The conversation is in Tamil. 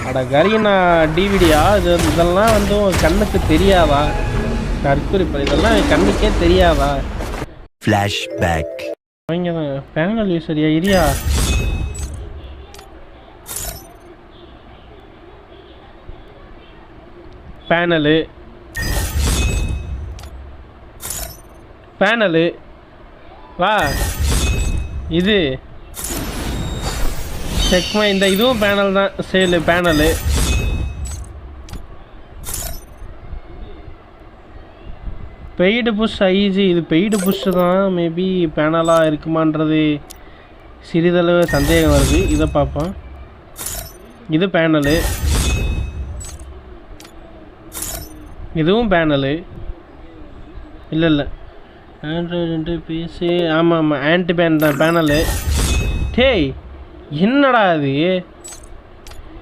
அட கரீனா டிவிடியா இதெல்லாம் வந்து கண்ணுக்கு தெரியாதா? கற்குறி இதெல்லாம் கண்ணுக்கே தெரியாதா? ஃப்ளாஷ்பேக். அவங்க தான் பேனல் யூஸரியா இரியா? பேனலு வா இது செக்மா இந்த இதுவும் பேனல் தான் சேலு பேனலு. பெய்டு புஷ் ஐஜி இது பெய்டு புஷ் தான் மேபி பேனலாக இருக்குமான்றது சிறிதளவு சந்தேகம் வருது. இதை பார்ப்போம். இது பேனலு இதுவும் பேனலு இல்லை ஆண்ட்ராய்டு பிசி ஆமாம் ஆன்டி பேன் தான் பேனலு. டேய் என்னடா அது?